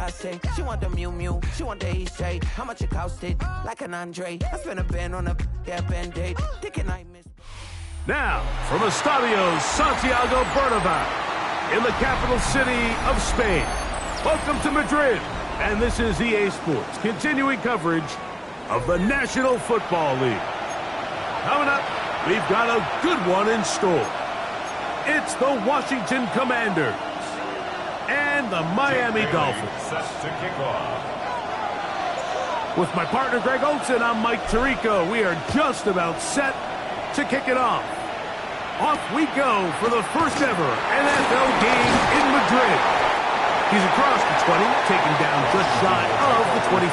Kamikaze. She want the Mew Mew, she want the East Shade. How much it costed? Like an Andre. I spent a band on a Band-Aid. Thinking I missed. Now, from Estadio Santiago Bernabeu, in the capital city of Spain. Welcome to Madrid, and this is EA Sports, continuing coverage of the National Football League. Coming up, we've got a good one in store. It's the Washington Commanders and the Miami Dolphins. Set to kick off. With my partner Greg Olson, I'm Mike Tirico. We are just about set to kick it off. Off we go for the first ever NFL game in Madrid. He's across the 20, taking down just shy of the 25.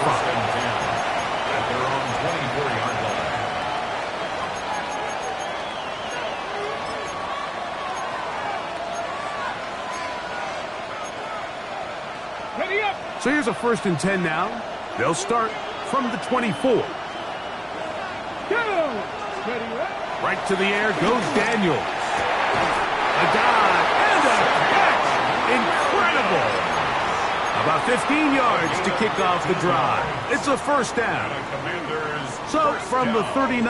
At their own 24-yard line. Ready up. So here's a 1st and 10 now. They'll start from the 24. Go! Ready up. Right to the air goes Daniels. A dive and a catch. Incredible. About 15 yards to kick off the drive. It's a 1st down. So from the 39,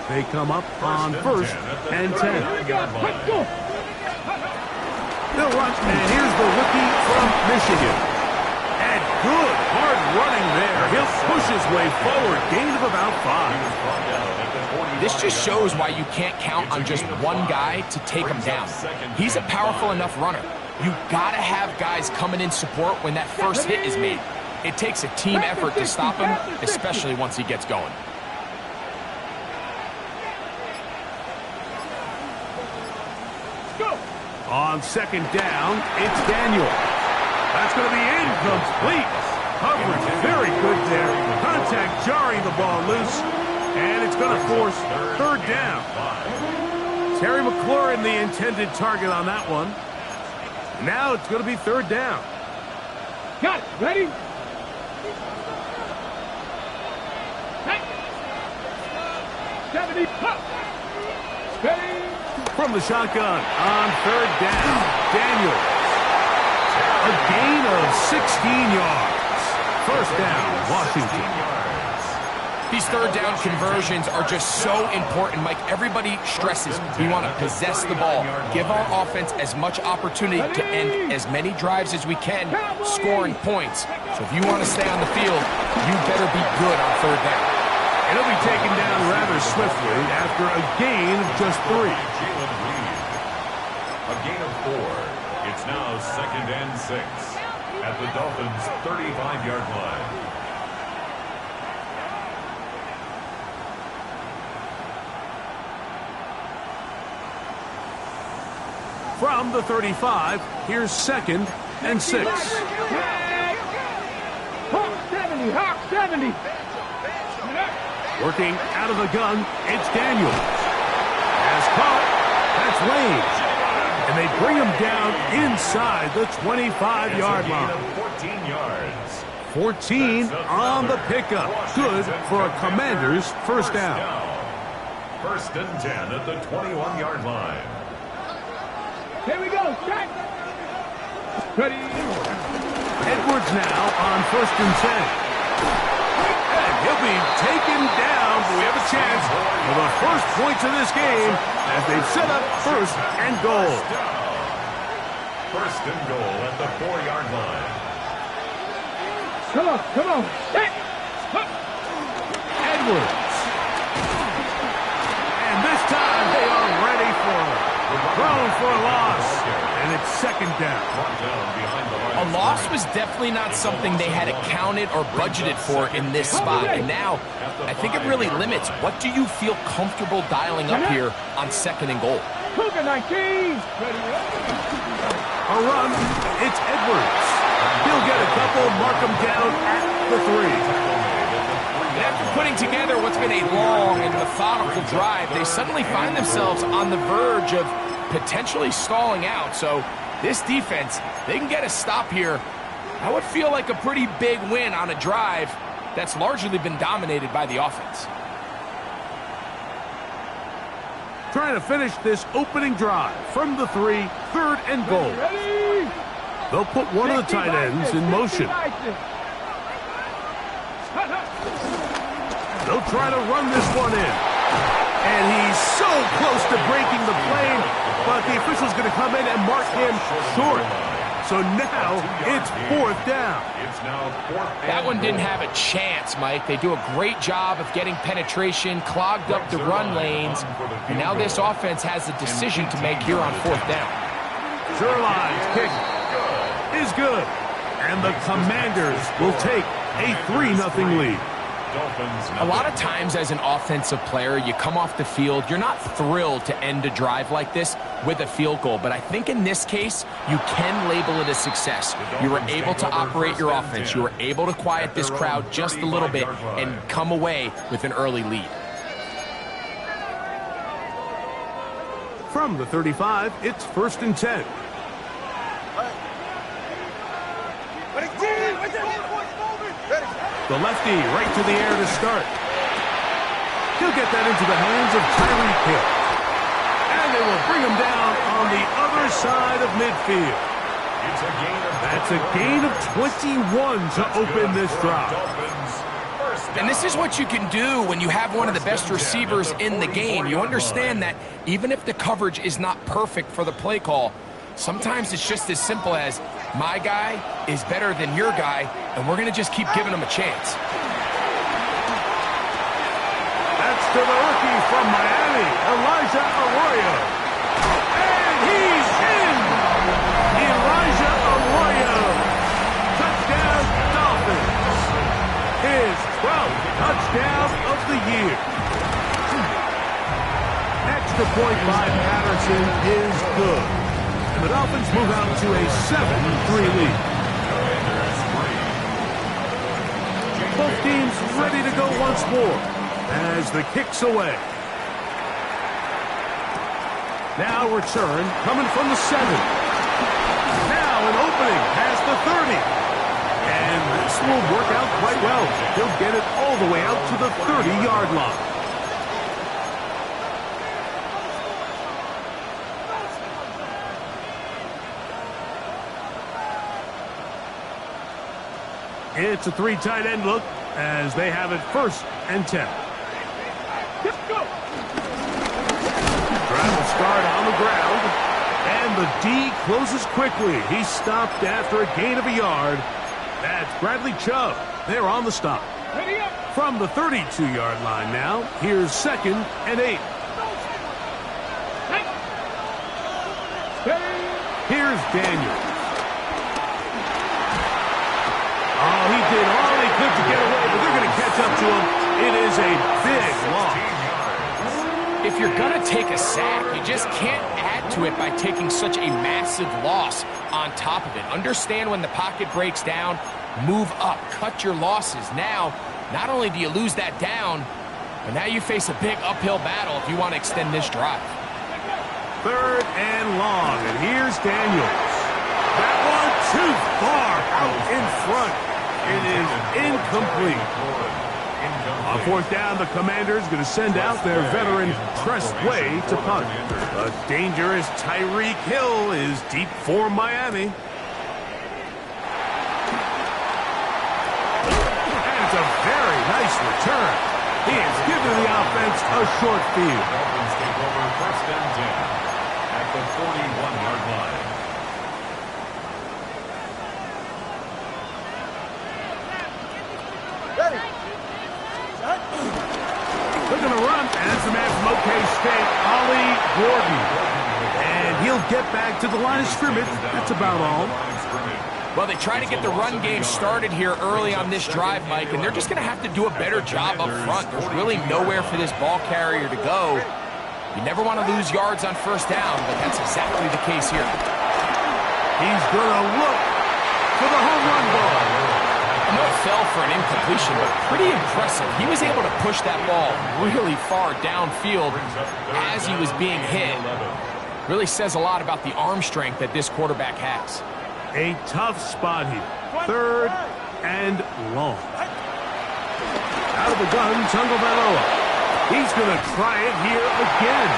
they come up on 1st and 10. They'll run, and here's the rookie from Michigan. And good hard running there. He'll push his way forward. Gain of about 5. This just shows why you can't count on just one guy to take him down. He's a powerful enough runner. You gotta have guys coming in support when that first hit is made. It takes a team effort to stop him, especially once he gets going. On 2nd down, it's Daniel. That's going to be incomplete. Coverage very good there. Contact jarring the ball loose. And it's going to force 3rd down. Terry McLaurin, the intended target on that one. Now it's going to be 3rd down. Got it. Ready? Hey. 70. Steady. From the shotgun on 3rd down, Daniels. A gain of 16 yards. 1st down, Washington. These 3rd down conversions are just so important, Mike. Everybody stresses we want to possess the ball, give our offense as much opportunity to end as many drives as we can, scoring points. So if you want to stay on the field, you better be good on 3rd down. And he'll be taken down rather swiftly after a gain of just 3. A gain of 4. It's now 2nd and 6 at the Dolphins' 35-yard line. From the 35, here's 2nd and 6. Hawk 70, Hawk 70. Working out of the gun, it's Daniels. Has caught, that's Lane. And they bring him down inside the 25-yard line. 14 yards. 14 on the pickup. Good for a Commander's 1st down. 1st and 10 at the 21-yard line. Here we go. Check. Ready. Edwards now on 1st and 10. And he'll be taken down, but we have a chance for the first points of this game as they've set up 1st and goal. 1st and goal at the 4-yard line. Come on, come on. Check. Edwards. And this time they are ready for it. Thrown for a loss, and it's 2nd down. A loss was definitely not something they had accounted or budgeted for in this spot. And now, I think it really limits. What do you feel comfortable dialing up here on 2nd and goal? Cougar 19. A run, it's Edwards. He'll get a couple, mark him down at the 3. And after putting together what's been a long and methodical drive, they suddenly find themselves on the verge of potentially stalling out. So this defense, they can get a stop here. That would feel like a pretty big win on a drive that's largely been dominated by the offense. Trying to finish this opening drive from the 3, 3rd and goal. Ready? They'll put one of the tight ends in motion. They'll try to run this one in. And he's so close to breaking the plane, but the official's going to come in and mark him short. So now it's 4th down. That one didn't have a chance, Mike. They do a great job of getting penetration, clogged up the run lanes, and now this offense has a decision to make here on 4th down. Sherline's kick is good, and the Commanders will take a 3-0 lead. A lot of times as an offensive player, you come off the field, you're not thrilled to end a drive like this with a field goal, but I think in this case, you can label it a success. You were able to operate your offense. You were able to quiet this crowd just a little bit and come away with an early lead. From the 35, it's 1st and 10. The lefty right to the air to start. He'll get that into the hands of Tyreek Hill. And they will bring him down on the other side of midfield. That's a gain of 21 to open this drive. And this is what you can do when you have one of the best receivers in the game. You understand that even if the coverage is not perfect for the play call, sometimes it's just as simple as my guy is better than your guy, and we're going to just keep giving him a chance. That's to the rookie from Miami, Elijah Arroyo. And he's in! Elijah Arroyo. Touchdown, Dolphins. His 12th touchdown of the year. Extra point by Patterson is good. The Dolphins move out to a 7-3 lead. Both teams ready to go once more as the kick's away. Now return coming from the 7. Now an opening past the 30. And this will work out quite well. He'll get it all the way out to the 30-yard line. It's a 3 tight end look as they have it 1st and 10. Let's go. Drive will start on the ground. And the D closes quickly. He's stopped after a gain of a yard. That's Bradley Chubb. They're on the stop. From the 32-yard line now, here's 2nd and 8. Here's Daniels. Oh, he did all he could to get away, but they're going to catch up to him. It is a big loss. If you're going to take a sack, you just can't add to it by taking such a massive loss on top of it. Understand when the pocket breaks down, move up, cut your losses. Now, not only do you lose that down, but now you face a big uphill battle if you want to extend this drive. 3rd and long, and here's Daniels. That one too far out in front. It is incomplete. On 4th down, the Commanders going to send out their veteran Tress Way to punt. A dangerous Tyreek Hill is deep for Miami. And it's a very nice return. He has given the offense a short field. Dolphins take over 1st and 10 at the 41-yard line. They're going to run, and it's the man from OK State, Ollie Gordon. And he'll get back to the line of scrimmage. That's about all. Well, they try to get the run game started here early on this drive, Mike, and they're just going to have to do a better job up front. There's really nowhere for this ball carrier to go. You never want to lose yards on 1st down, but that's exactly the case here. He's going to look for the home run ball. I know it fell for an incompletion, but pretty impressive. He was able to push that ball really far downfield as he was being hit. Really says a lot about the arm strength that this quarterback has. A tough spot here. 3rd and long. Out of the gun, Tagovailoa. He's going to try it here again.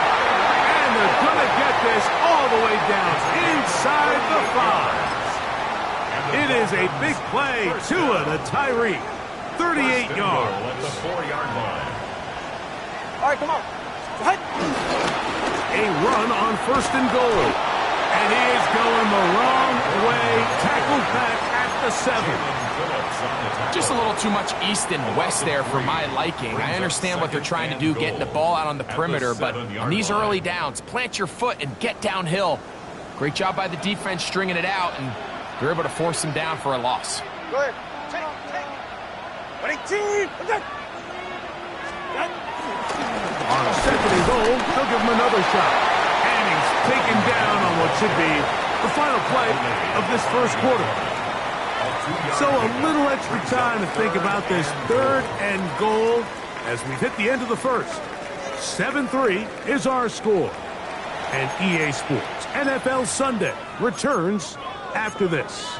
And they're going to get this all the way down inside the 5. It is a big play. Tua to Tyree. 38 yards. At the 4-yard line. All right, come on. What? A run on 1st and goal. And he is going the wrong way. Tackled back at the 7. Just a little too much east and west there for my liking. I understand what they're trying to do, getting the ball out on the perimeter, but on these early downs, plant your foot and get downhill. Great job by the defense stringing it out, and they're able to force him down for a loss. Go ahead. Take. On 2nd and goal, they'll give him another shot. And he's taken down on what should be the final play of this first quarter. So a little extra time to think about this 3rd and goal as we've hit the end of the first. 7-3 is our score. And EA Sports NFL Sunday returns after this.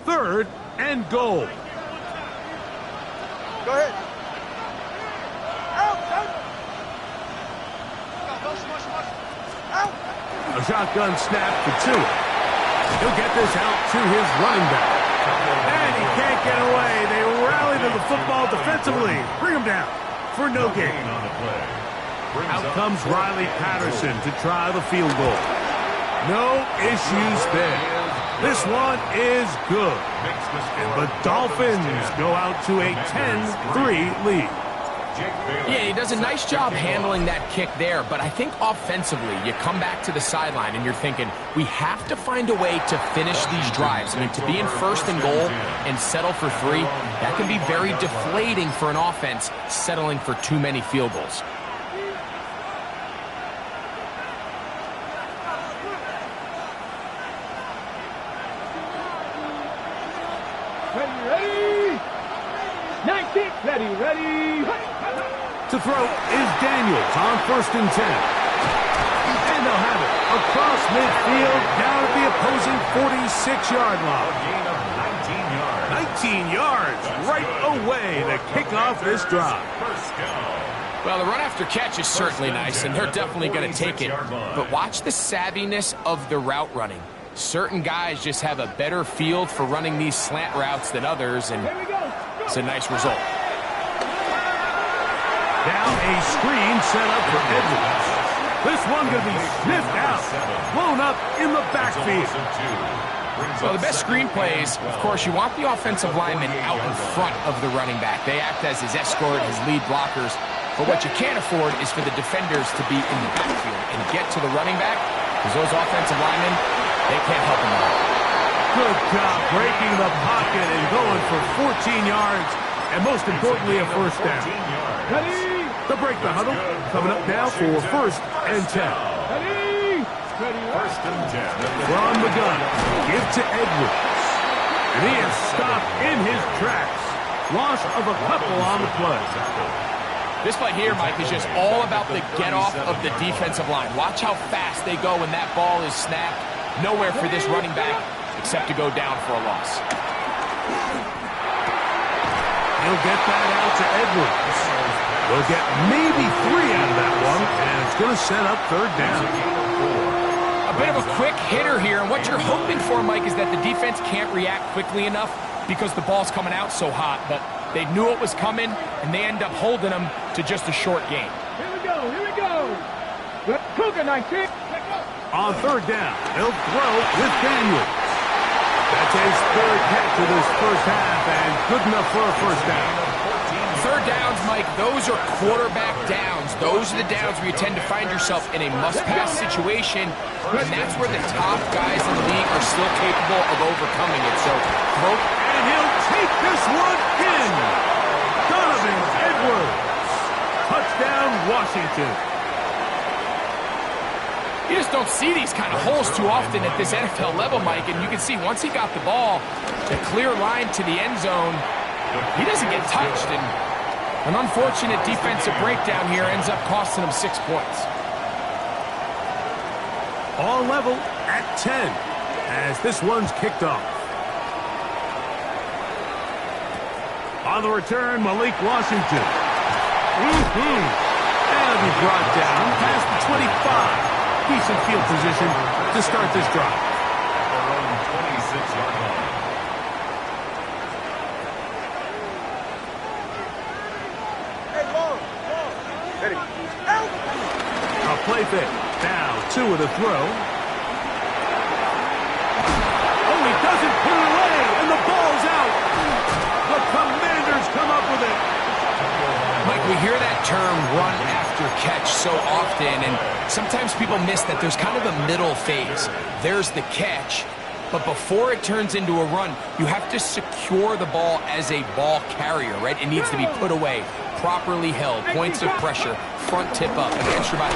Third and goal. Go ahead. Out. A shotgun snap for Tua. He'll get this out to his running back. And he can't get away. They rally to the football defensively. Bring him down for no gain. Out comes Riley Patterson to try the field goal. No issues there. This one is good. And the Dolphins go out to a 10-3 lead. Yeah, he does a nice job handling that kick there, but I think offensively, you come back to the sideline and you're thinking, we have to find a way to finish these drives. I mean, to be in 1st and goal and settle for 3, that can be very deflating for an offense settling for too many field goals. Ready. To throw is Daniels on 1st and 10. And they'll have it across midfield down at the opposing 46-yard line. Gain of 19 yards. 19 yards right away to kick off this drive. First down. Well, the run after catch is certainly nice, and they're definitely going to take it. But watch the savviness of the route running. Certain guys just have a better field for running these slant routes than others, and it's a nice result. Now a screen set up for Edwards. This one going to be sniffed out, blown up in the backfield. Well, the best screen plays, of course, you want the offensive lineman out in front of the running back. They act as his escort, his lead blockers. But what you can't afford is for the defenders to be in the backfield and get to the running back, because those offensive linemen, they can't help him at all. Good job breaking the pocket and going for 14 yards, and most importantly, a first down. Ready. To break the huddle, coming up now for 1st and 10. Ready. First and 10. From the gun, give to Edwards. And he is stopped in his tracks. Loss of a couple on the play. This play here, Mike, is just all about the get-off of the defensive line. Watch how fast they go when that ball is snapped. Nowhere for this running back except to go down for a loss. He'll get that out to Edwards. They'll get maybe 3 out of that one, and it's going to set up 3rd down. A bit of a quick hitter here, and what you're hoping for, Mike, is that the defense can't react quickly enough because the ball's coming out so hot, but they knew it was coming, and they end up holding them to just a short gain. Here we go. Cougar 19. On 3rd down, they'll throw with Daniels. That's his 3rd catch of this first half, and good enough for a first down. 3rd downs, Mike, those are quarterback downs. Those are the downs where you tend to find yourself in a must-pass situation, and that's where the top guys in the league are still capable of overcoming it. So, throw. And he'll take this one in. Donovan Edwards. Touchdown, Washington. You just don't see these kind of holes too often at this NFL level, Mike, and you can see once he got the ball, the clear line to the end zone, he doesn't get touched, and an unfortunate defensive breakdown here ends up costing him 6 points. All level at 10 as this one's kicked off. On the return, Malik Washington. And he brought down past the 25. Decent field position to start this drive. Around 26-yard line. A play fake. Now, 2 with a throw. Oh, he doesn't put it away, and the ball's out. The Commanders come up with it. Mike, we hear that term run after catch so often, and sometimes people miss that there's kind of a middle phase. There's the catch, but before it turns into a run, you have to secure the ball as a ball carrier, right? It needs to be put away, properly held, points of pressure, front tip up, against your body.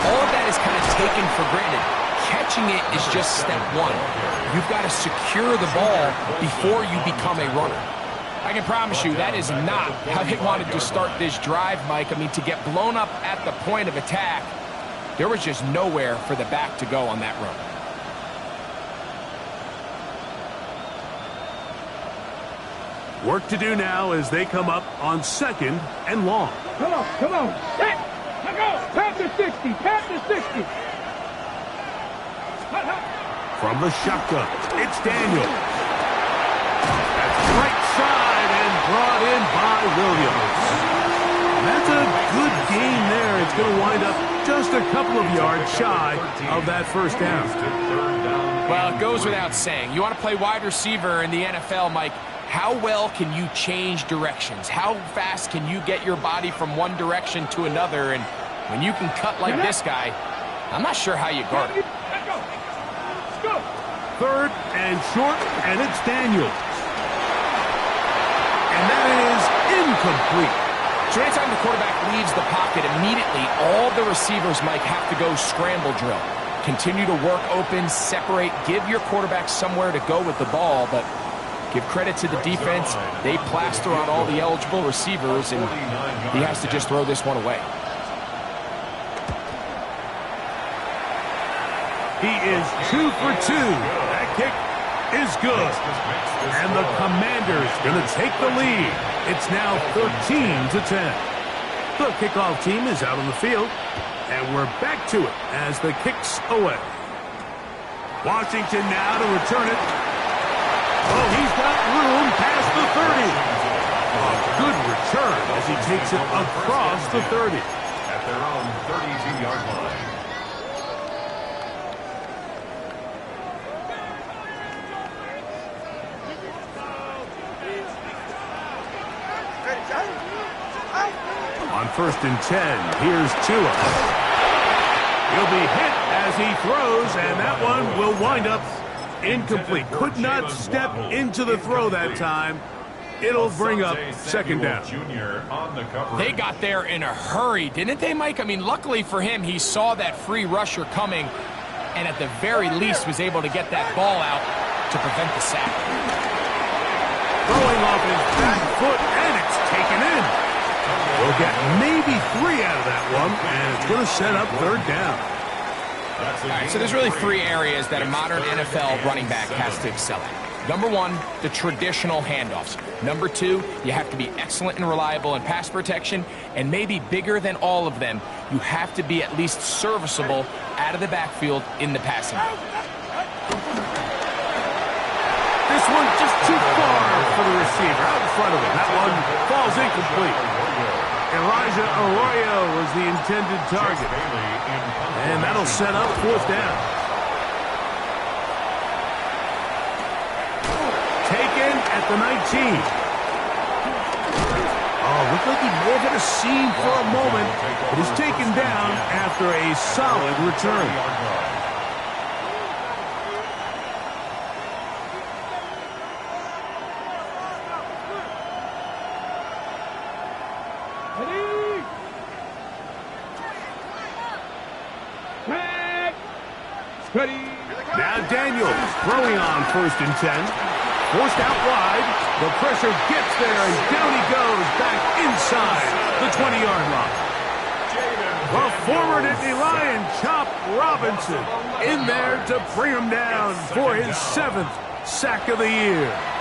All of that is kind of taken for granted. Catching it is just step one. You've got to secure the ball before you become a runner. I can promise you that is not how they wanted to start this drive, Mike. I mean, to get blown up at the point of attack, there was just nowhere for the back to go on that run. Work to do now as they come up on 2nd and long. Come on, come on. Set. Let go. Tap to 60. Tap to 60. From the shotgun, it's Daniel. That's right side and brought in by Williams. That's a good game there. It's going to wind up just a couple of yards shy of that first down. Well, it goes without saying. You want to play wide receiver in the NFL, Mike. How well can you change directions? How fast can you get your body from one direction to another? And when you can cut like this guy, I'm not sure how you guard it. Let's go. 3rd and short, and it's Daniel. And that is incomplete. So anytime the quarterback leaves the pocket, immediately all the receivers, Mike, have to go scramble drill. Continue to work open, separate, give your quarterback somewhere to go with the ball, but give credit to the defense. They plaster on all the eligible receivers, and he has to just throw this one away. He is 2 for 2. That kick is good. And the Commanders going to take the lead. It's now 13-10. The kickoff team is out on the field, and we're back to it as the kick's away. Washington now to return it. Oh, he's got room past the 30. A good return as he takes it across the 30. At their own 32-yard line. On 1st and 10, here's Tua. He'll be hit as he throws, and that one will wind up incomplete. Could not step into the throw that time. It'll bring up 2nd down. They got there in a hurry, didn't they, Mike? I mean, luckily for him, he saw that free rusher coming, and at the very least was able to get that ball out to prevent the sack. Throwing off his back foot, and it's taken in. We'll get maybe 3 out of that one, and it's going to set up 3rd down. All right, so there's really 3 areas that a modern NFL running back has to excel at. Number 1, the traditional handoffs. Number 2, you have to be excellent and reliable in pass protection, and maybe bigger than all of them, you have to be at least serviceable out of the backfield in the passing game. This one just too far for the receiver out in front of him. That one falls incomplete. Elijah Arroyo was the intended target. And that'll set up 4th down. Taken at the 19. Oh, looked like he may have hit a seam for a moment, but he's taken down after a solid return. Now Daniels throwing on 1st and 10. Forced out wide. The pressure gets there, and down he goes back inside the 20-yard line. The former Nittany Lion chopped Robinson in there to bring him down for his 7th sack of the year.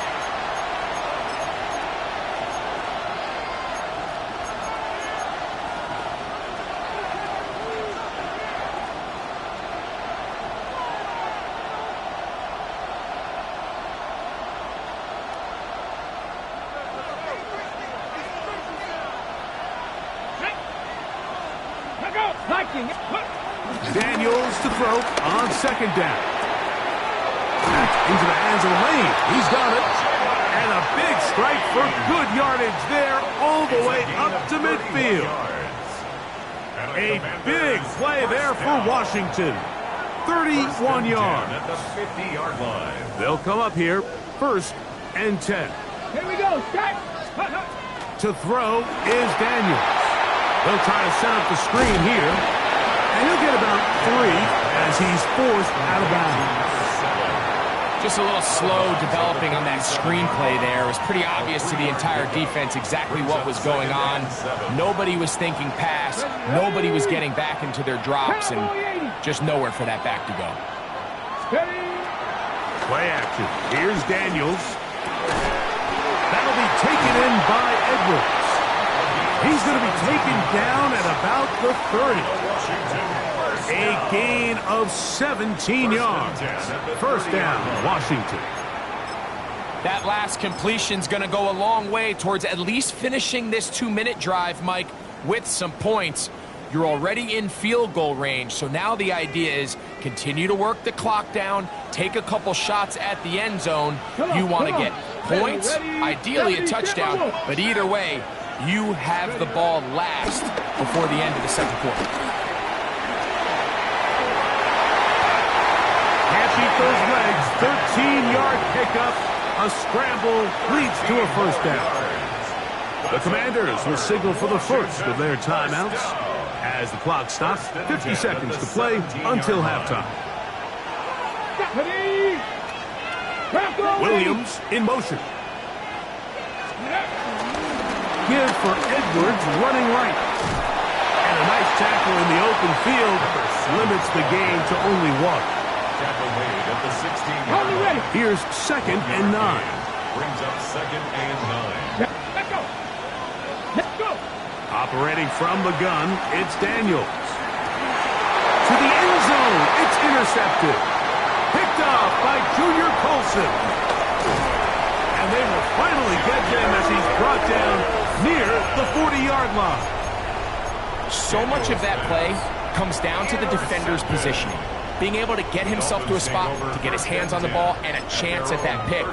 Daniels to throw on 2nd down. Back into the hands of the lane. He's got it. And a big strike for good yardage there all the way up to midfield. A big play there for Washington. 31 yards. At the 50-yard line. They'll come up here, 1st and 10. Here we go, Scott. To throw is Daniels. They'll try to set up the screen here. And he'll get about 3 as he's forced out of bounds. Just a little slow developing on that screenplay there. It was pretty obvious to the entire defense exactly what was going on. Nobody was thinking pass. Nobody was getting back into their drops, and just nowhere for that back to go. Play action. Here's Daniels. That'll be taken in by Edwards. He's going to be taken down at about the 30. A gain of 17 yards. 1st down, Washington. That last completion's going to go a long way towards at least finishing this 2-minute drive, Mike, with some points. You're already in field goal range, so now the idea is continue to work the clock down, take a couple shots at the end zone. You want to get points, ideally a touchdown, but either way, you have the ball last before the end of the 2nd quarter. Can't beat those legs. 13-yard pickup. A scramble leads to a 1st down. The Commanders will signal for the 1st of their timeouts as the clock stops. 50 seconds to play until halftime. Williams in motion. Give for Edwards running right. And a nice tackle in the open field limits the gain to only 1. At the 16-yard line. Here's 2nd and 9. Brings up 2nd and 9. Let's go. Let's go. Operating from the gun, it's Daniels. To the end zone, it's intercepted. Picked off by Junior Colson. And they will finally get him as he's brought down near the 40-yard line. So much of that play comes down to the defender's positioning. Being able to get himself to a spot, to get his hands on the ball, and a chance at that pick.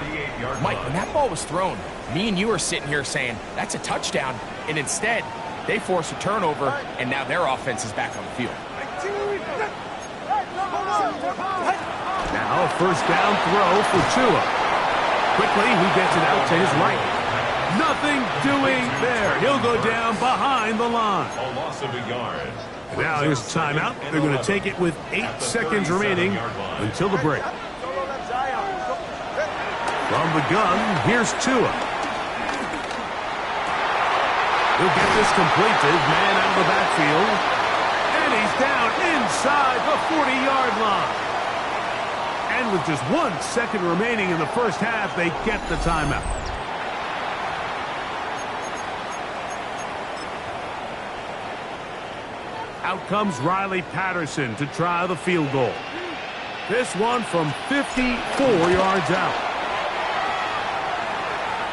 Mike, when that ball was thrown, me and you are sitting here saying, that's a touchdown. And instead, they force a turnover, and now their offense is back on the field. Now a 1st down throw for Tua. Quickly, he gets it out to his right. Nothing doing there. He'll go down behind the line. A loss of a yard. Now here's timeout. They're going to take it with 8 seconds remaining until the break. From the gun, here's Tua. He'll get this completed. Man out of the backfield. And he's down inside the 40-yard line. And with just 1 second remaining in the 1st half, they get the timeout. Out comes Riley Patterson to try the field goal. This one from 54 yards out.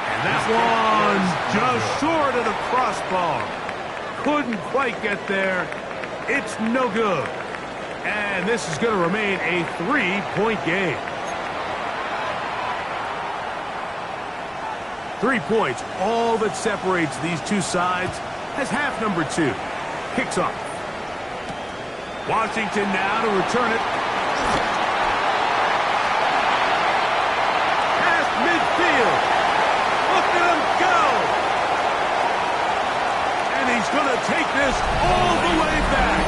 And that one just short of the crossbar. Couldn't quite get there. It's no good. And this is going to remain a 3-point game. 3 points, all that separates these two sides as half number 2 kicks off. Washington now to return it. Past midfield. Look at him go. And he's going to take this all the way back.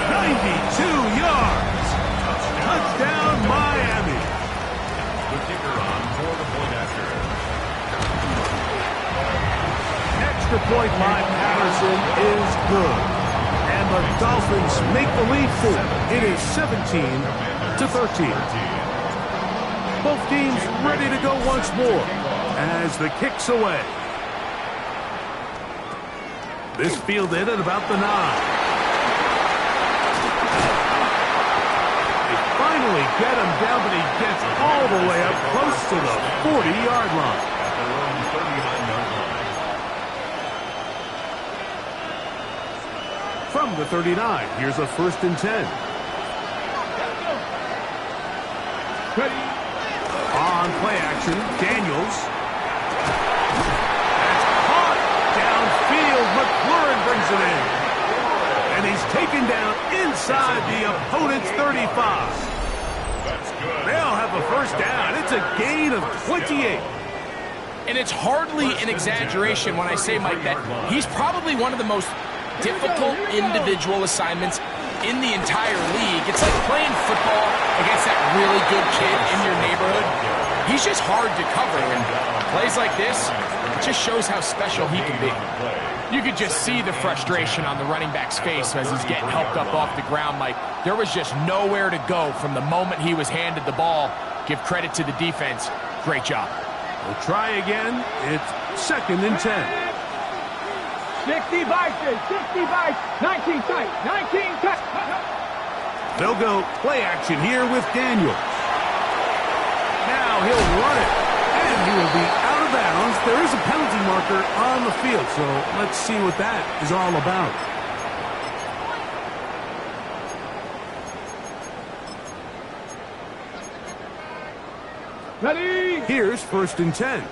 92 yards. Touchdown, Miami. The kicker on for the point after. Extra point by Patterson is good. And And the Dolphins make the lead 4. It is 17-13. Both teams ready to go once more as the kick's away. This fielded at about the 9. They finally get him down, but he gets all the way up close to the 40-yard line. From the 39, here's a 1st and 10. Ready. On play action, Daniels. That's caught downfield. McLaurin brings it in. And he's taken down inside the opponent's 35. They'll have a 1st down. It's a gain of 28. And it's hardly an exaggeration when I say, Mike, that he's probably one of the most difficult individual assignments in the entire league. It's like playing football against that really good kid in your neighborhood. He's just hard to cover, and plays like this, it just shows how special he can be. You could just see the frustration on the running back's face as he's getting helped up off the ground, Mike. There was just nowhere to go from the moment he was handed the ball. Give credit to the defense. Great job. We'll try again. It's 2nd and 10. 60 vices, 60 vices, 19 tight, 19 tight. They'll go play action here with Daniels. Now he'll run it, and he will be out of bounds. There is a penalty marker on the field, so let's see what that is all about. Ready. Here's 1st and 10.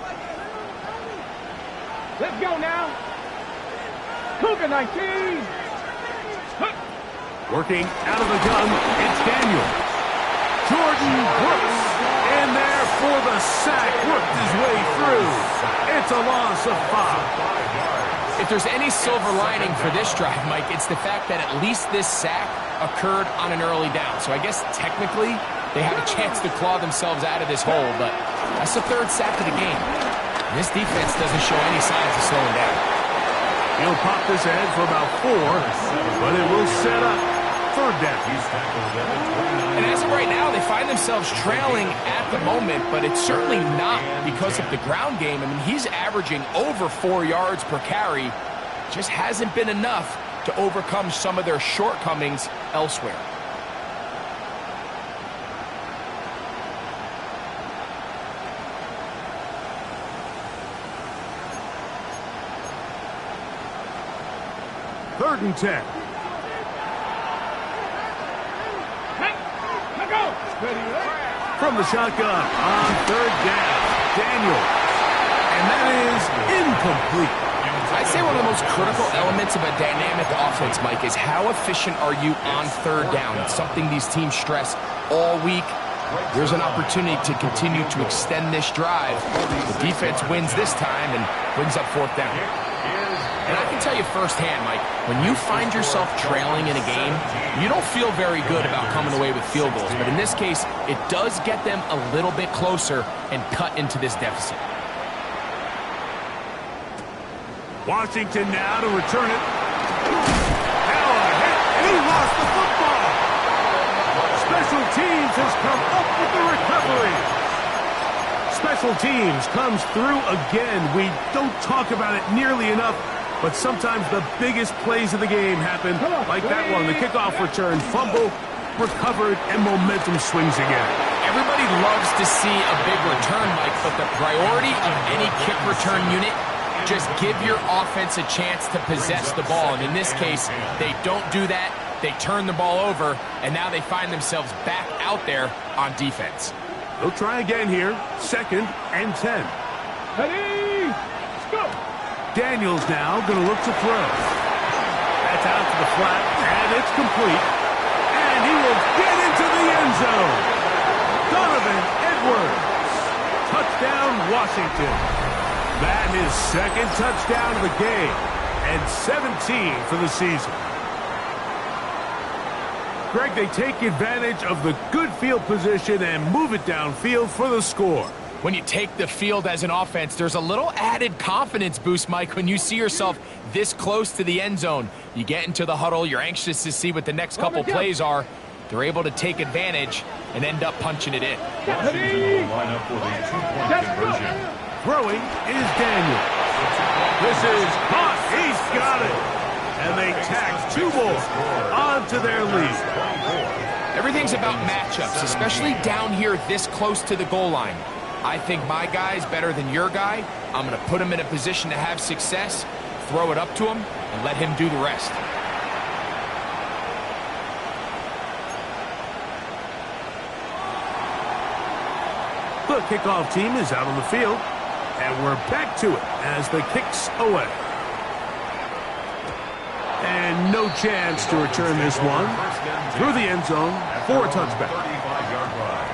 Let's go now. Cougar 19. Working out of the gun, it's Daniels. Jordan Brooks in there for the sack. Worked his way through. It's a loss of 5. If there's any silver lining for this drive, Mike, it's the fact that at least this sack occurred on an early down. So I guess technically they have a chance to claw themselves out of this hole, but that's the 3rd sack of the game. And this defense doesn't show any signs of slowing down. He'll pop this ahead for about 4, but it will set up 3rd down. And as of right now, they find themselves trailing at the moment, but it's certainly not because of the ground game. I mean, he's averaging over 4 yards per carry. Just hasn't been enough to overcome some of their shortcomings elsewhere. Third and 10. From the shotgun on 3rd down, Daniels. And that is incomplete. I'd say one of the most critical elements of a dynamic offense, Mike, is how efficient are you on 3rd down? It's something these teams stress all week. There's an opportunity to continue to extend this drive. The defense wins this time and brings up 4th down. And I can tell you firsthand, Mike, when you find yourself trailing in a game, you don't feel very good about coming away with field goals. But in this case, it does get them a little bit closer and cut into this deficit. Washington now to return it. Now a hit, and he lost the football. Special teams has come up with the recovery. Special teams comes through again. We don't talk about it nearly enough, but sometimes the biggest plays of the game happen, like that one. The kickoff return, fumble, recovered, and momentum swings again. Everybody loves to see a big return, Mike, but the priority of any kick return unit, just give your offense a chance to possess the ball. And in this case, they don't do that. They turn the ball over, and now they find themselves back out there on defense. They'll try again here. 2nd and 10. Ready, let's go. Daniels now going to look to throw. That's out to the flat, and it's complete. And he will get into the end zone. Donovan Edwards. Touchdown, Washington. That is 2nd touchdown of the game, and 17 for the season. Greg, they take advantage of the good field position and move it downfield for the score. When you take the field as an offense, there's a little added confidence boost, Mike, when you see yourself this close to the end zone. You get into the huddle, you're anxious to see what the next couple plays are. They're able to take advantage and end up punching it in. Washington will line up for the two-point conversion. Throwing is Daniel. This is caught. He's got it. And they tack 2 more onto their lead. Everything's about matchups, especially down here this close to the goal line. I think my guy's better than your guy. I'm going to put him in a position to have success, throw it up to him, and let him do the rest. The kickoff team is out on the field, and we're back to it as the kick's away. And no chance to return this one through the end zone for a touchback. 35-yard line.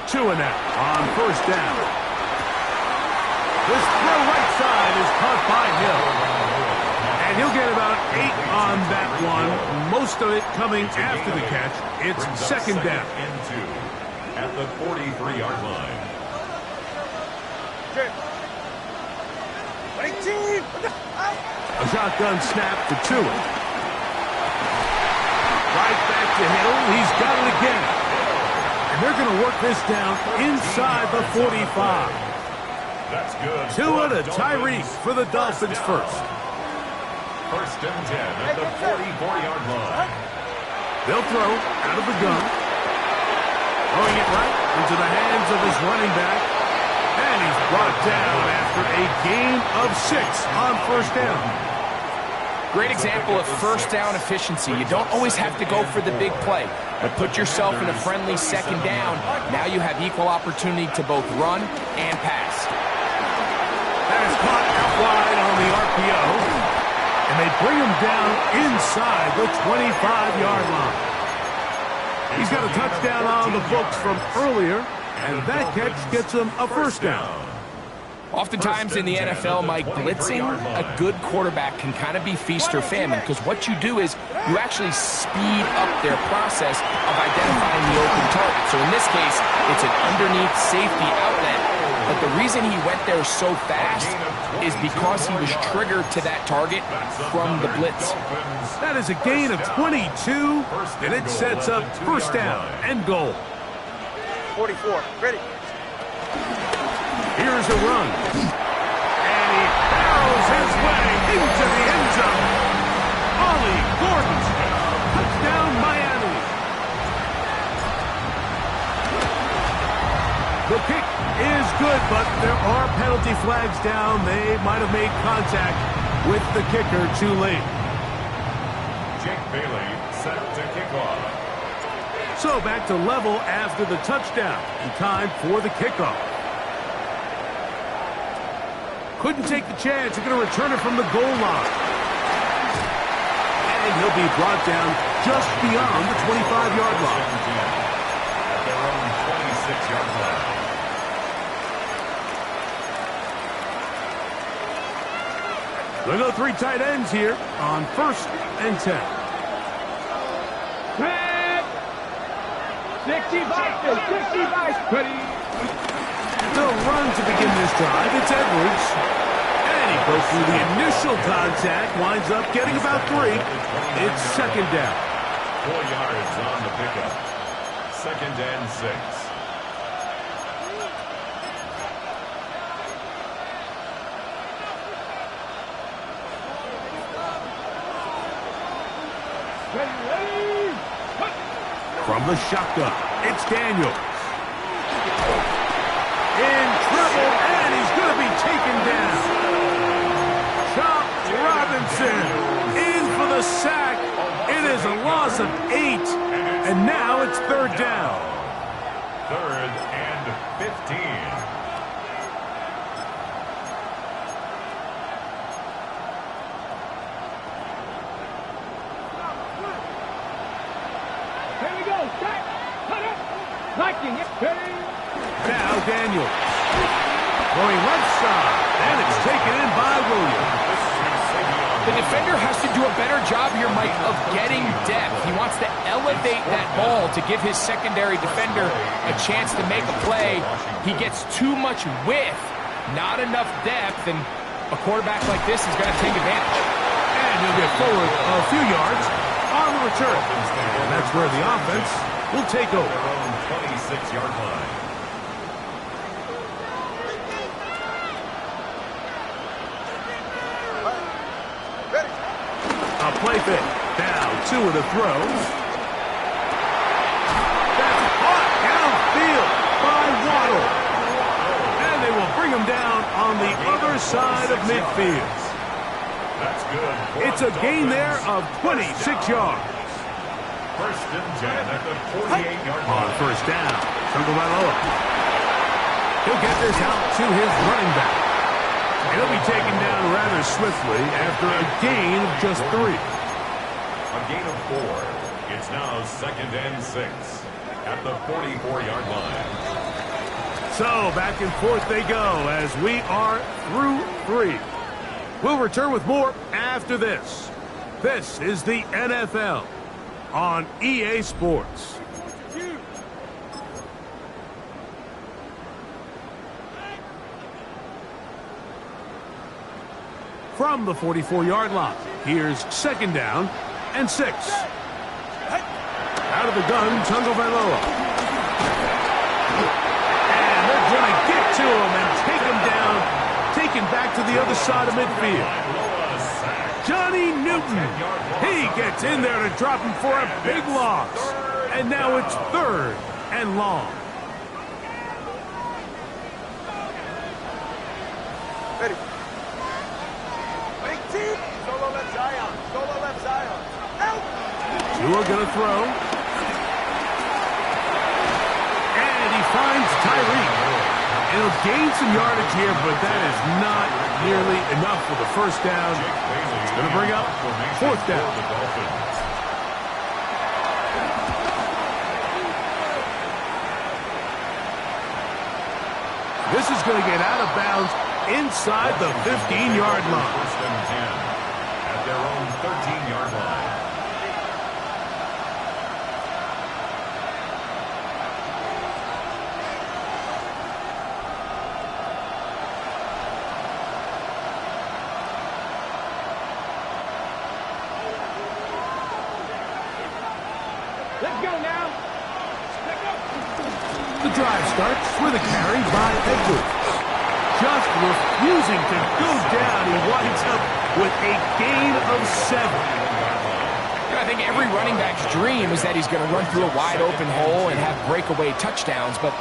Two and out on first down. This throw right side is caught by Hill. And he'll get about 8 on that one. Most of it coming after the catch. It's second down. At the 43-yard line. A shotgun snap to Tua. Right back to Hill. He's got it again. And they're going to work this down inside the 45. That's good. Tua to Tyreek for the Dolphins first. First and 10 at the 44-yard line. They'll throw out of the gun. Throwing it right into the hands of his running back. And he's brought down after a gain of 6 on first down. Great example of first down efficiency. You don't always have to go for the big play, but put yourself in a friendly second down. Now you have equal opportunity to both run and pass. That is caught out wide on the RPO. And they bring him down inside the 25-yard line. He's got a touchdown on the books from earlier, and that catch gets him a first down. Oftentimes in the NFL, Mike, blitzing a good quarterback can kind of be feast or famine, because what you do is you actually speed up their process of identifying the open target. So in this case, it's an underneath safety outlet. But the reason he went there so fast is because he was triggered to that target from the blitz. That is a gain of 22, and it sets up first down and goal. 44, ready. Here's a run. And he barrels his way into the end zone. Ollie Gordon. Touchdown, Miami. The kick is good, but there are penalty flags down. They might have made contact with the kicker too late. Jake Bailey set to kick off. So back to level after the touchdown. And time for the kickoff. Couldn't take the chance. They're going to return it from the goal line. And he'll be brought down just beyond the 25-yard line. At their own 26-yard line. They'll go 3 tight ends here on first and 10. 65, ready. They'll run to begin this drive. It's Edwards. And he goes through the initial contact, winds up getting about 3. It's second down. 4 yards on the pickup. Second and 6. From the shotgun, it's Daniels. In trouble, and he's going to be taken down. Chop Robinson in for the sack. It is a loss of 8, and now it's third down. Third and 15. Now Daniels. Going left side, and it's taken in by Williams. The defender has to do a better job here, Mike, of getting depth. He wants to elevate that ball to give his secondary defender a chance to make a play. He gets too much width, not enough depth, and a quarterback like this is going to take advantage. And he'll get forward a few yards on the return. And that's where the offense will take over. Their own 26-yard line. A play fake. Now, 2 of the throws. That's caught downfield by Waddle. And they will bring him down on the other side of midfield. That's good. It's a gain there of 26 yards. First and 10 at the 48-yard line. On first down, Tagovailoa. He'll get this out to his running back. And he'll be taken down rather swiftly after a gain of just 3. A gain of 4. It's now 2nd and 6 at the 44-yard line. So back and forth they go as we are through 3. We'll return with more after this. This is the NFL on EA Sports. From the 44-yard line, here's 2nd down and 6. Out of the gun, Tagovailoa. And they're going to get to him and take him down, taken back to the other side of midfield. Johnny Newton, he gets in there to drop him for a big loss. And now it's 3rd and long. Ready. Big team. Solo left Zion. Solo left Zion. Out. Tua gonna throw. And he finds Tyreek. He'll gain some yardage here, but that is not nearly enough for the first down. It's gonna bring up 4th down. This is going to get out of bounds inside the 15-yard line. First and 10 at their own 13-yard line. Let's go now. The drive starts with a carry by Edwards. Just refusing to go down. He winds up with a gain of 7. I think every running back's dream is that he's going to run through a wide open hole and have breakaway touchdowns, but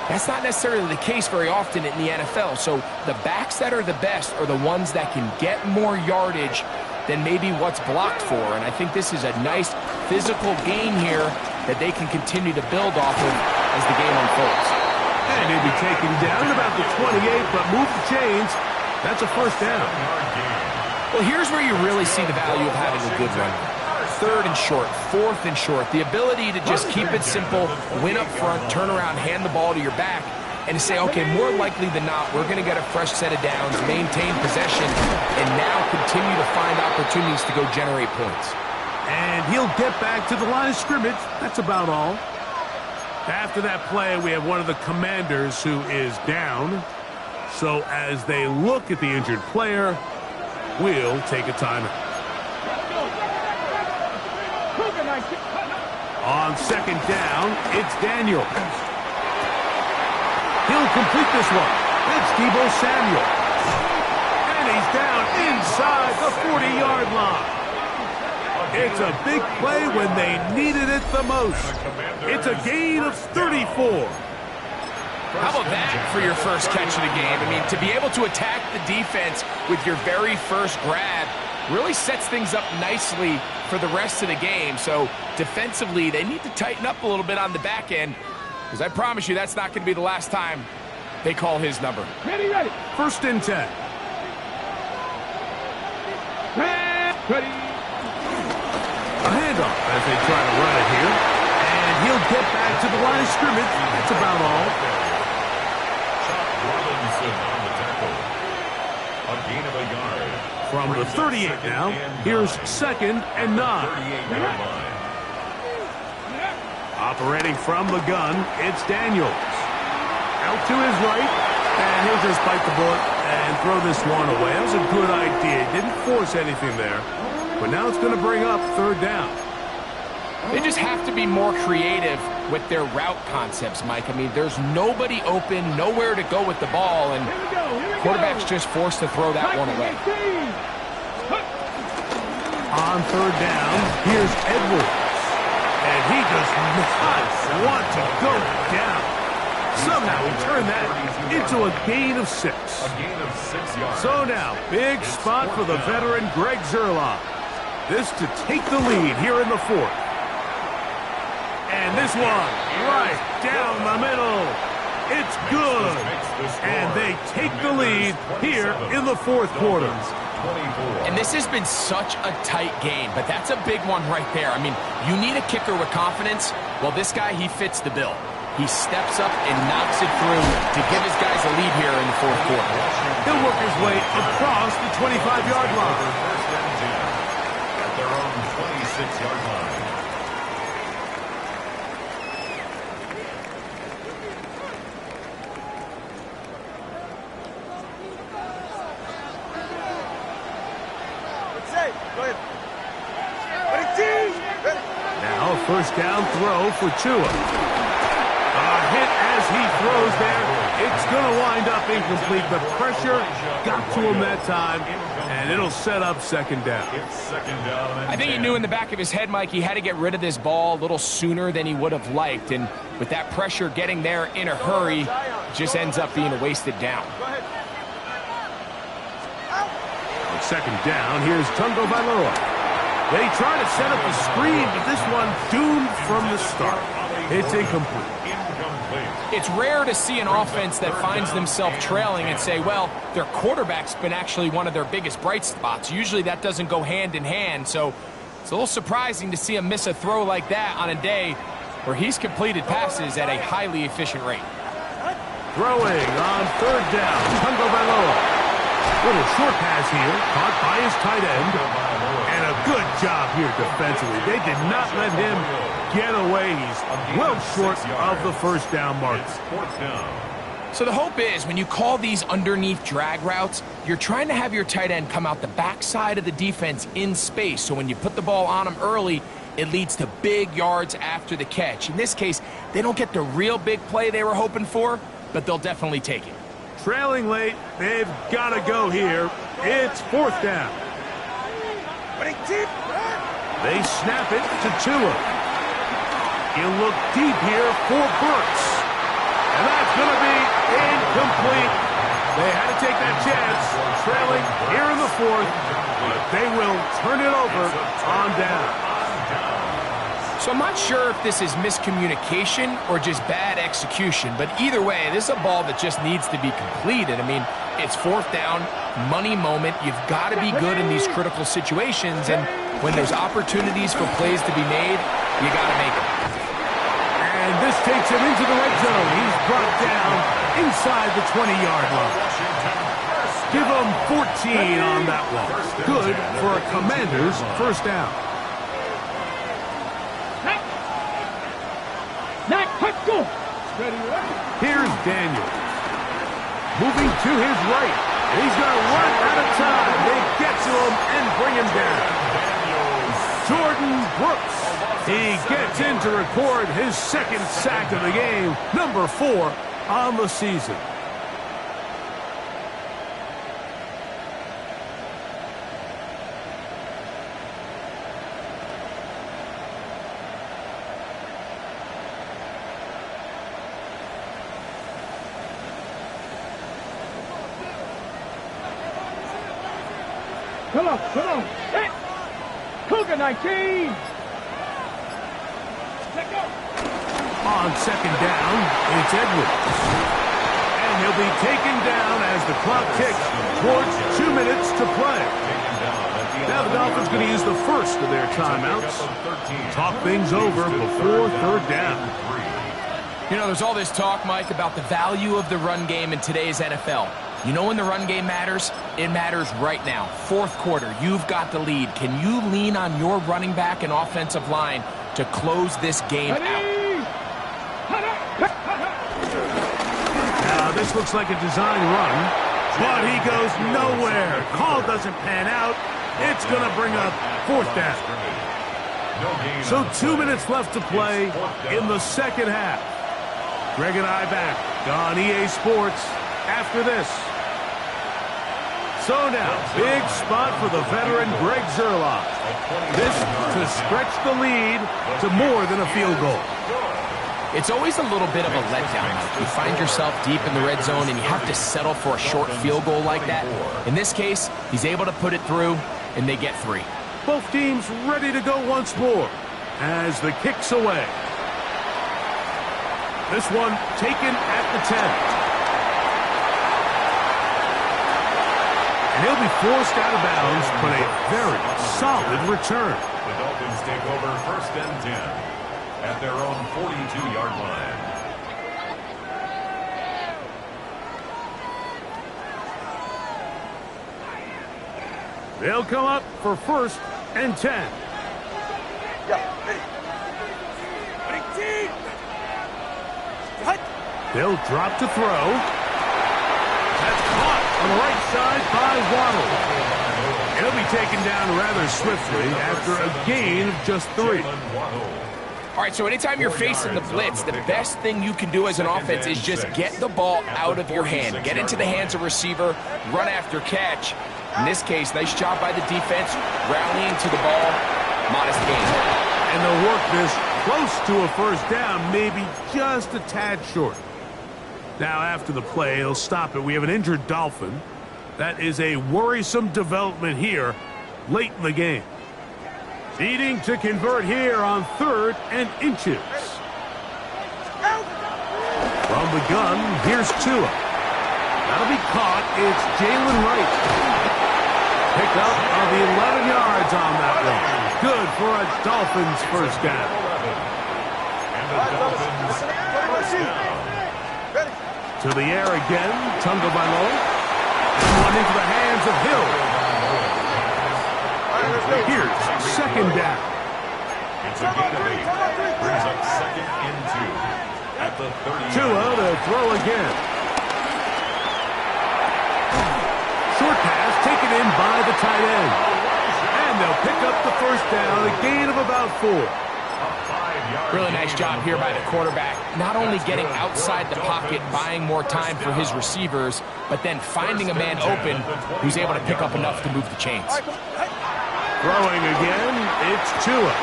that's not necessarily the case very often in the NFL. So the backs that are the best are the ones that can get more yardage than maybe what's blocked for. And I think this is a nice physical gain here that they can continue to build off of as the game unfolds. And he'll be taken down at about the 28, but move the chains. That's a first down. Well, here's where you really see the value of having a good run. 3rd and short, 4th and short. The ability to just keep it simple, win up front, turn around, hand the ball to your back, and to say, okay, more likely than not, we're going to get a fresh set of downs, maintain possession, and now continue to find opportunities to go generate points. And he'll get back to the line of scrimmage. That's about all. After that play, we have one of the commanders who is down. So as they look at the injured player, we'll take a timeout. On 2nd down, it's Daniel. He'll complete this one. It's Deebo Samuel. And he's down inside the 40-yard line. It's a big play when they needed it the most. It's a gain of 34. How about that for your first catch of the game? I mean, to be able to attack the defense with your very first grab really sets things up nicely for the rest of the game. So defensively, they need to tighten up a little bit on the back end, because I promise you that's not going to be the last time they call his number. Ready, ready. 1st and 10. Ready. A handoff as they try to run it here. And he'll get back to the line of scrimmage. That's about all. Robinson gain of a yard. From the 38 now, here's 2nd and 9. 38-yard line. Operating from the gun, it's Daniels. Out to his right, and he'll just bite the bullet and throw this one away. That was a good idea. Didn't force anything there, but now it's going to bring up 3rd down. They just have to be more creative with their route concepts, Mike. I mean, there's nobody open, nowhere to go with the ball, and quarterback's just forced to throw that one away. On 3rd down, here's Edwards. And he does not want to go down. Somehow he turned that into a gain of 6. A gain of 6 yards. So now, big spot for the veteran Greg Zerloff. This to take the lead here in the 4th. And this one, right down the middle. It's good. And they take the lead here in the 4th quarter. And this has been such a tight game, but that's a big one right there. I mean, you need a kicker with confidence. Well, this guy, he fits the bill. He steps up and knocks it through to give his guys a lead here in the 4th quarter. He'll work his way across the 25-yard line. At their own 26-yard line. Now, 1st down throw for Tua. A hit as he throws there. It's going to wind up incomplete. The pressure got to him that time, and it'll set up 2nd down. I think he knew in the back of his head, Mike, he had to get rid of this ball a little sooner than he would have liked. And with that pressure getting there in a hurry, it just ends up being a wasted down. On 2nd down, here's Tungo Bailoa. They try to set up the screen, but this one doomed from the start. It's incomplete. It's rare to see an offense that finds themselves trailing and say, well, their quarterback's been actually one of their biggest bright spots. Usually that doesn't go hand in hand, so it's a little surprising to see him miss a throw like that on a day where he's completed passes at a highly efficient rate. Throwing on 3rd down, Tungo Bailoa. Little short pass here, caught by his tight end. And a good job here defensively. They did not let him get away. He's well short of the 1st down mark. So the hope is when you call these underneath drag routes, you're trying to have your tight end come out the backside of the defense in space. So when you put the ball on him early, it leads to big yards after the catch. In this case, they don't get the real big play they were hoping for, but they'll definitely take it. Trailing late, they've got to go here. It's 4th down. They snap it to Tua. He'll look deep here for Burks. And that's going to be incomplete. They had to take that chance, trailing here in the 4th, but they will turn it over on down. So I'm not sure if this is miscommunication or just bad execution, but either way, this is a ball that just needs to be completed. I mean, it's 4th down, money moment. You've got to be good in these critical situations, and when there's opportunities for plays to be made, you got to make them. And this takes him into the red zone. He's brought down inside the 20-yard line. Give him 14 on that one. Good for a Commanders 1st down. Here's Daniels. Moving to his right. He's going to run out of time. They get to him and bring him down. Jordan Brooks. He gets in to record his 2nd sack of the game, number 4 on the season. Come on. Hit. Cougar 19. Let go. On 2nd down, it's Edwards. And he'll be taken down as the clock ticks towards 2 minutes to play. Now the Dolphins going to use the first of their timeouts. Talk things over before 3rd down. You know, there's all this talk, Mike, about the value of the run game in today's NFL. You know when the run game matters? It matters right now. Fourth quarter, you've got the lead. Can you lean on your running back and offensive line to close this game out? Now, this looks like a design run, but he goes nowhere. Call doesn't pan out. It's going to bring up fourth down. So 2 minutes left to play in the second half. Greg and I back on EA Sports after this. So now, big spot for the veteran Greg Zerloff. This to stretch the lead to more than a field goal. It's always a little bit of a letdown. You find yourself deep in the red zone and you have to settle for a short field goal like that. In this case, he's able to put it through, and they get 3. Both teams ready to go once more as the kick's away. This one taken at the 10. And he'll be forced out of bounds, but a very solid return. The Dolphins take over 1st and 10 at their own 42-yard line. They'll come up for 1st and 10. They'll drop to throw. That's caught on the right side by Waddle. He'll be taken down rather swiftly after a gain of just 3. All right, so anytime you're facing the blitz, the best thing you can do as an offense is just get the ball out of your hand. Get into the hands of receiver, run after catch. In this case, nice job by the defense, rallying to the ball, modest gain. And they'll work this close to a first down, maybe just a tad short. Now, after the play, he'll stop it. We have an injured Dolphin. That is a worrisome development here late in the game. Needing to convert here on 3rd and inches. From the gun, here's Tua. That'll be caught. It's Jalen Wright. Pick up of the 11 yards on that one. Good for a Dolphins first down. And the Dolphins first down. To the air again, Tagovailoa. One into the hands of Hill. Here's 2nd down. It's a gain of 8. Brings up 2nd and 2 at the 30. Tua to throw again. Short pass taken in by the tight end. And they'll pick up the first down, a gain of about 4. Really nice job here by the quarterback, not only getting outside the pocket, buying more time for his receivers, but then finding a man open who's able to pick up enough to move the chains. Throwing again, it's Tua.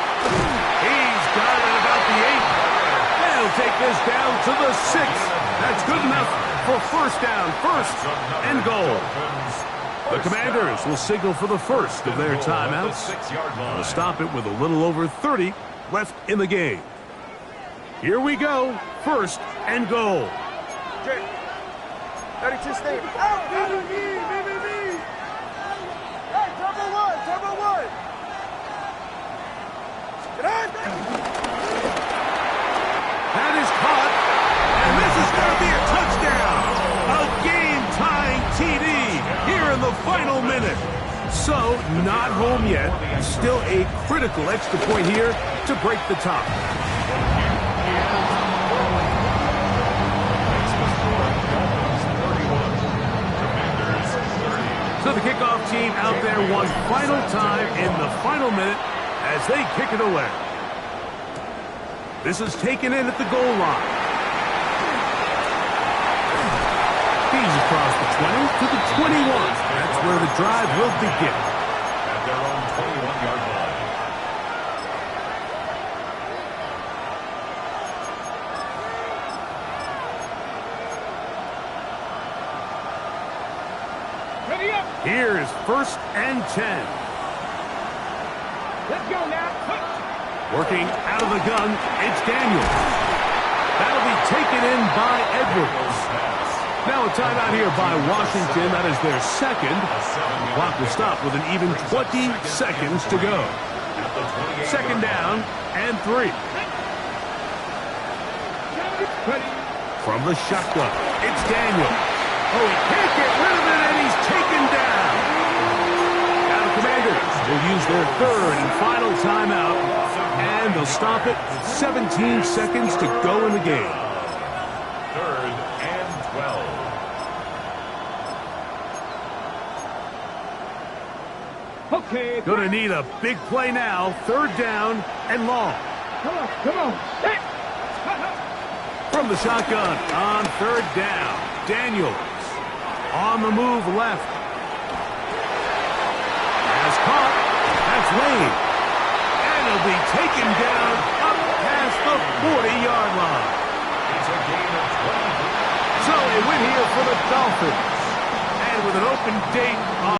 He's got it about the 8. They'll take this down to the 6. That's good enough for first down, 1st and goal. The Commanders will signal for the first of their timeouts. They'll stop it with a little over 30 left in the game. Here we go, 1st and goal. 32 stay. Out, BBB. Hey, turbo one. That is caught, and this is going to be a touchdown. A game-tying TD here in the final minute. So, not home yet. Still a critical extra point here to break the tie. So the kickoff team out there one final time in the final minute as they kick it away. This is taken in at the goal line. He's across the 20 to the 21. That's where the drive will begin. At their own 21-yard line. Ready up. Here's 1st and 10. Let's go now. Working out of the gun, it's Daniels. That'll be taken in by Edwards. Now a timeout here by Washington. That is their 2nd. Clock will stop with an even 20 seconds to go. 2nd down and 3. From the shotgun, it's Daniels. Oh, he can't get rid their third and final timeout, and they'll stop it with 17 seconds to go in the game. 3rd and 12. Okay. Gonna need a big play now. 3rd down and long. Come on, come on. Hey. From the shotgun on 3rd down. Daniels on the move left. Has caught. That's Wade. And he'll be taken down up past the 40-yard line. It's a gain of 23. So a win here for the Dolphins. And with an open date on